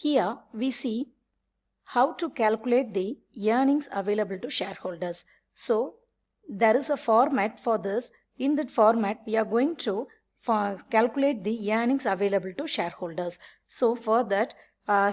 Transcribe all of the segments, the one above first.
Here we see how to calculate the earnings available to shareholders. So there is a format for this. In that format, we are going to calculate the earnings available to shareholders. So for that,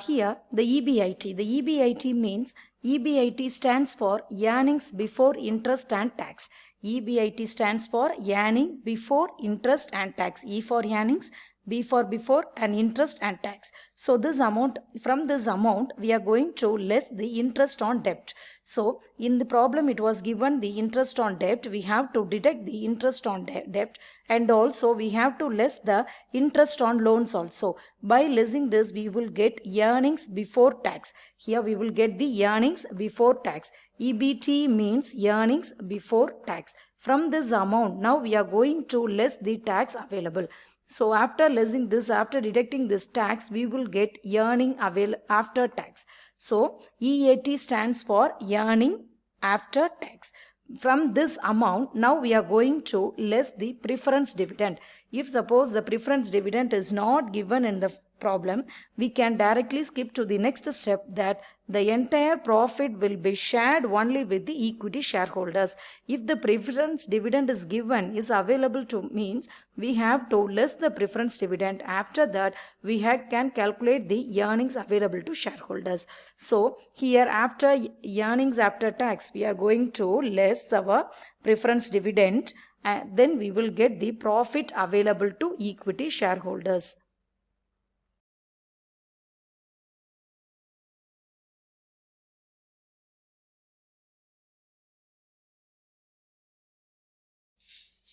here the EBIT. The EBIT means EBIT stands for earnings before interest and tax. EBIT stands for earning before interest and tax. E for earnings, B for before, and interest and tax. So this amount, from this amount we are going to less the interest on debt. So in the problem it was given the interest on debt. We have to deduct the interest on debt, and also we have to less the interest on loans also. By lessing this we will get earnings before tax. Here we will get the earnings before tax. EBT means earnings before tax. From this amount now we are going to less the tax available. So after lessing this, after deducting this tax, we will get earning available after tax. So EAT stands for earning after tax. From this amount, now we are going to less the preference dividend. If suppose the preference dividend is not given in the problem, we can directly skip to the next step, that the entire profit will be shared only with the equity shareholders. If the preference dividend is given, is available to, means we have to less the preference dividend. After that we can calculate the earnings available to shareholders. So here after earnings after tax we are going to less our preference dividend, and then we will get the profit available to equity shareholders.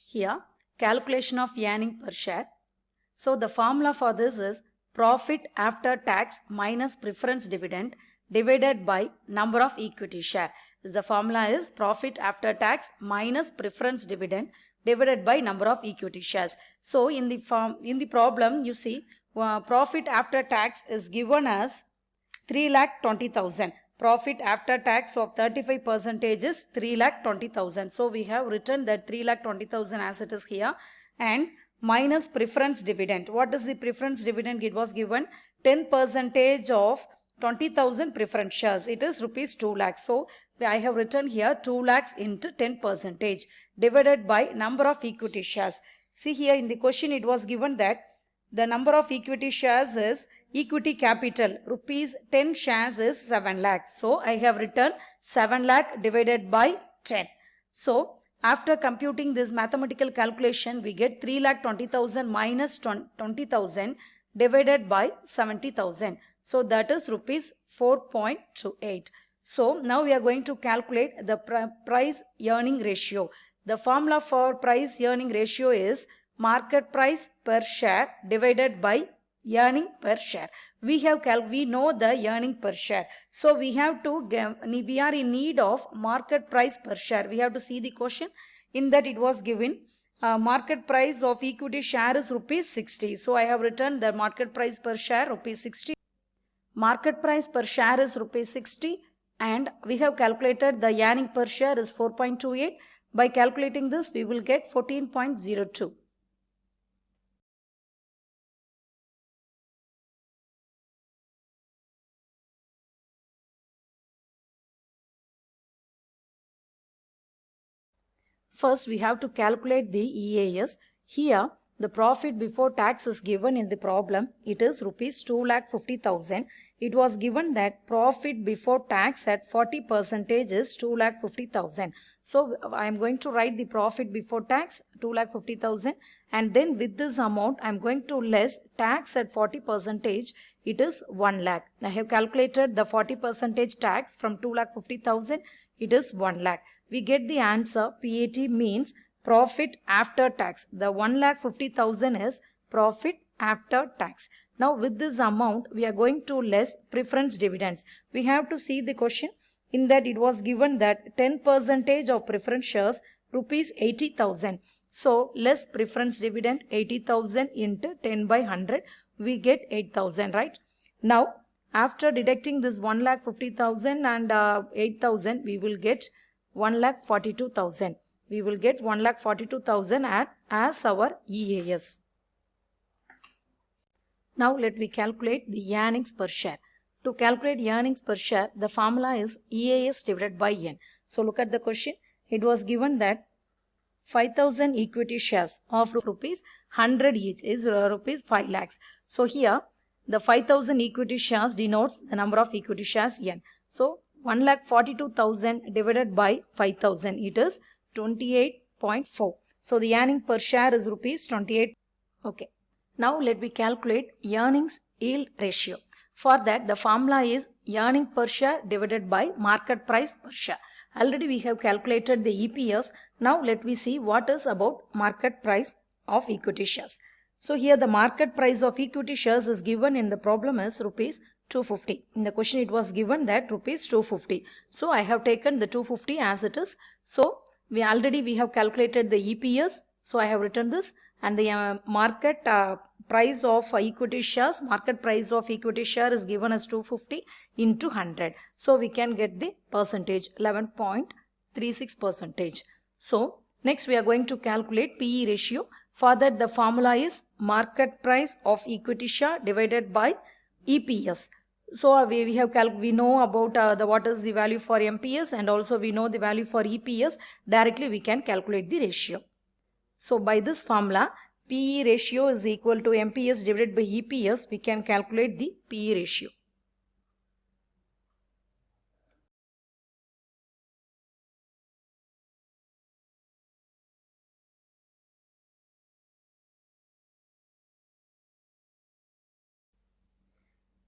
Here, calculation of earning per share. So the formula for this is profit after tax minus preference dividend divided by number of equity share. The formula is profit after tax minus preference dividend divided by number of equity shares. So in the problem you see profit after tax is given as 3,20,000. Profit after tax of 35% is 3,20,000. So we have written that 3,20,000 as it is here, and minus preference dividend. What is the preference dividend? It was given 10% of 20,000 preference shares. It is rupees 2 lakhs. So I have written here 2 lakhs into 10% divided by number of equity shares. See here in the question it was given that the number of equity shares is equity capital. Rupees 10 shares is 7 lakh. So I have written 7 lakh divided by 10. So after computing this mathematical calculation, we get 3,20,000 minus 20,000 divided by 70,000. So that is rupees 4.28. So now we are going to calculate the price earning ratio. The formula for price earning ratio is market price per share divided by earning per share. We know the earning per share. So we are in need of market price per share. We have to see the question. In that it was given market price of equity share is rupees 60. So I have written the market price per share rupees 60. Market price per share is rupees 60, and we have calculated the earning per share is 4.28. By calculating this we will get 14.02. First, we have to calculate the EAS. Here, the profit before tax is given in the problem. It is rupees 2,50,000. It was given that profit before tax at 40% is 2,50,000. So, I am going to write the profit before tax 2,50,000, and then with this amount I am going to less tax at 40%. It is 1 lakh. I have calculated the 40% tax from 2,50,000. It is 1 lakh. We get the answer. PAT means profit after tax. The 1,50,000 is profit after tax. Now with this amount we are going to less preference dividends. We have to see the question. In that it was given that 10% of preference shares rupees 80,000. So less preference dividend 80,000 into 10 by 100. We get 8,000, right? Now after deducting this 1,50,000 and 8,000, we will get 1,42,000. We will get 1,42,000 as our EAS. Now let me calculate the earnings per share. To calculate earnings per share, the formula is EAS divided by N. So look at the question. It was given that 5,000 equity shares of rupees 100 each is rupees 5 lakhs. So here the 5,000 equity shares denotes the number of equity shares N. So 1,42,000 divided by 5,000, it is 28.4. So the earning per share is rupees 28. Okay. Now let me calculate earnings yield ratio. For that, the formula is earning per share divided by market price per share. Already we have calculated the EPS. Now let me see what is about market price of equity shares. So here the market price of equity shares is given in the problem as rupees 250. In the question it was given that rupees 250. So I have taken the 250 as it is. So we have calculated the EPS. So I have written this, and the market price of equity shares, market price of equity share is given as 250 into 100. So we can get the percentage 11.36 percentage. So next we are going to calculate PE ratio. For that the formula is market price of equity share divided by EPS. So we know about what is the value for MPS, and also we know the value for EPS. Directly we can calculate the ratio. So by this formula, PE ratio is equal to MPS divided by EPS. We can calculate the PE ratio.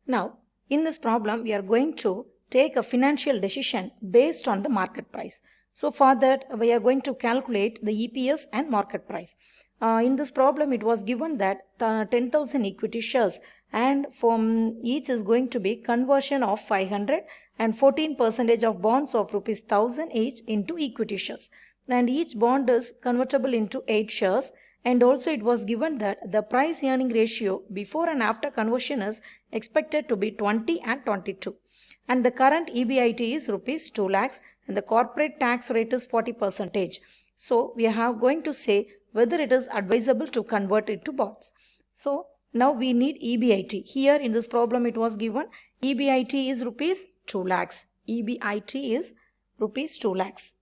Now, in this problem, we are going to take a financial decision based on the market price. So for that, we are going to calculate the EPS and market price. In this problem, it was given that 10,000 equity shares, and from each is going to be conversion of 500 and 14% of bonds of rupees 1,000 each into equity shares. And each bond is convertible into 8 shares. And also it was given that the price earning ratio before and after conversion is expected to be 20 and 22. And the current EBIT is rupees 2 lakhs, and the corporate tax rate is 40%. So we are going to say whether it is advisable to convert it to bonds. So now we need EBIT. Here in this problem it was given EBIT is rupees 2 lakhs. EBIT is rupees 2 lakhs.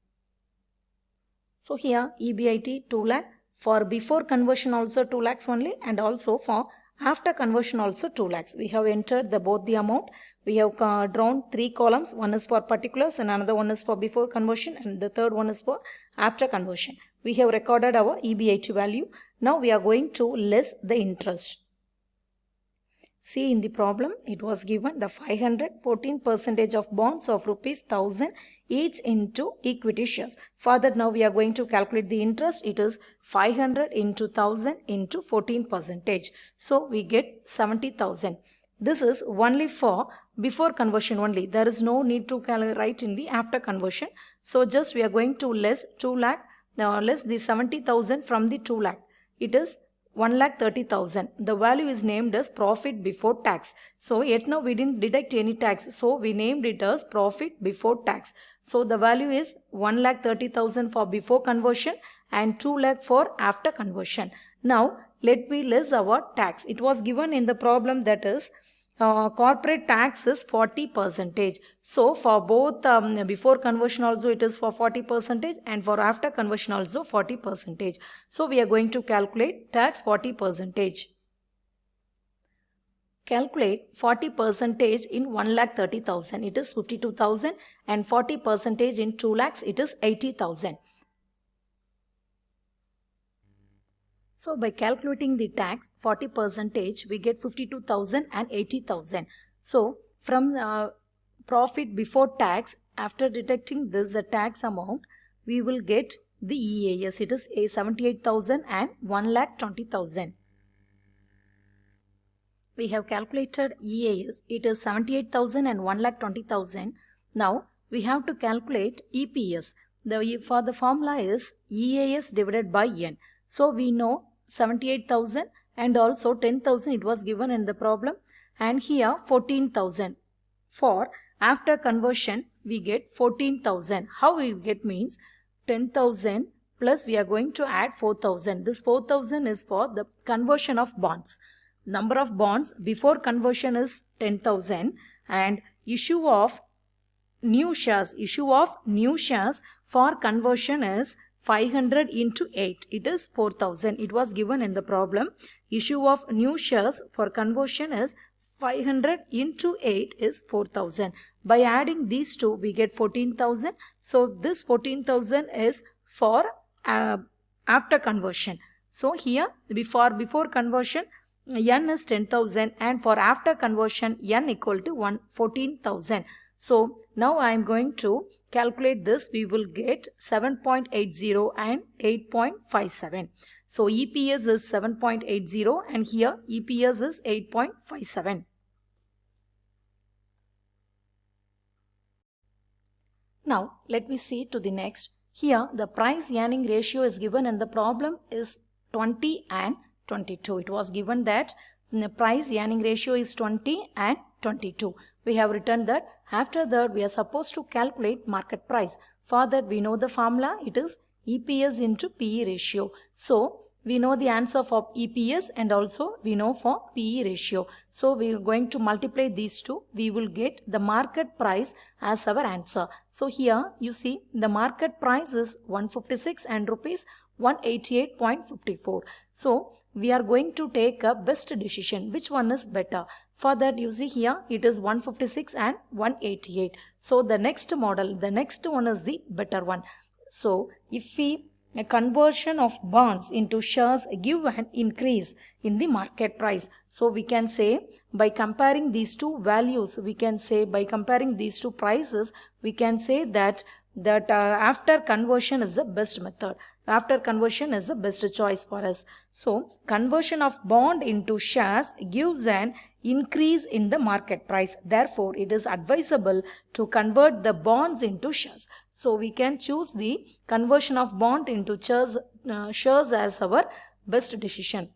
So here EBIT 2 lakh. For before conversion also 2 lakhs only, and also for after conversion also 2 lakhs. We have entered both the amount. We have drawn 3 columns. One is for particulars and another one is for before conversion, and the third one is for after conversion. We have recorded our EBIT value. Now we are going to less the interest. See, in the problem it was given the 14% of bonds of rupees 1,000 each into equity shares. For that now we are going to calculate the interest. It is 500 into 1,000 into 14%. So we get 70,000. This is only for before conversion only. There is no need to write in the after conversion. So just we are going to less 2 lakh. Now less the 70,000 from the 2 lakh. It is 1,30,000. The value is named as profit before tax. So yet now we didn't deduct any tax. So we named it as profit before tax. So the value is 1,30,000 for before conversion and 2 lakh for after conversion. Now let me less our tax. It was given in the problem that is corporate tax is 40%. So for both before conversion also it is for 40%, and for after conversion also 40%. So we are going to calculate tax 40%. Calculate 40% in 1,30,000. It is 52,000, and 40% in 2 lakhs it is 80,000. So by calculating the tax 40%, we get 52,000 and 80,000. So from profit before tax, after deducting this the tax amount, we will get the EAS. It is 78,000 and 1,20,000. We have calculated EAS. It is 78,000 and 1,20,000. Now we have to calculate EPS. For the formula is EAS divided by N. So we know 78,000 and also 10,000 it was given in the problem, and here 14,000. For after conversion we get 14,000. How we get means 10,000 plus we are going to add 4,000. This 4,000 is for the conversion of bonds. Number of bonds before conversion is 10,000, and issue of new shares for conversion is 500 into 8. It is 4000. It was given in the problem. Issue of new shares for conversion is 500 into 8 is 4000. By adding these two, we get 14,000. So this 14,000 is for after conversion. So here before conversion n is 10,000, and for after conversion n equal to 14,000. So now I am going to calculate this. We will get 7.80 and 8.57. So EPS is 7.80 and here EPS is 8.57. Now let me see to the next. Here the price earning ratio is given and the problem is 20 and 22. It was given that the price earning ratio is 20 and 22. We have written that. After that we are supposed to calculate market price. For that we know the formula. It is EPS into PE ratio. So we know the answer for EPS and also we know for PE ratio. So we are going to multiply these two. We will get the market price as our answer. So here you see the market price is 156 and rupees 188.54. So we are going to take a best decision. Which one is better? For that you see here it is 156 and 188. So the next model, the next one is the better one. So if we a conversion of bonds into shares give an increase in the market price. So we can say by comparing these two values, we can say by comparing these two prices, we can say that after conversion is the best method. After conversion is the best choice for us. So conversion of bond into shares gives an increase in the market price. Therefore, it is advisable to convert the bonds into shares. So we can choose the conversion of bond into shares as our best decision.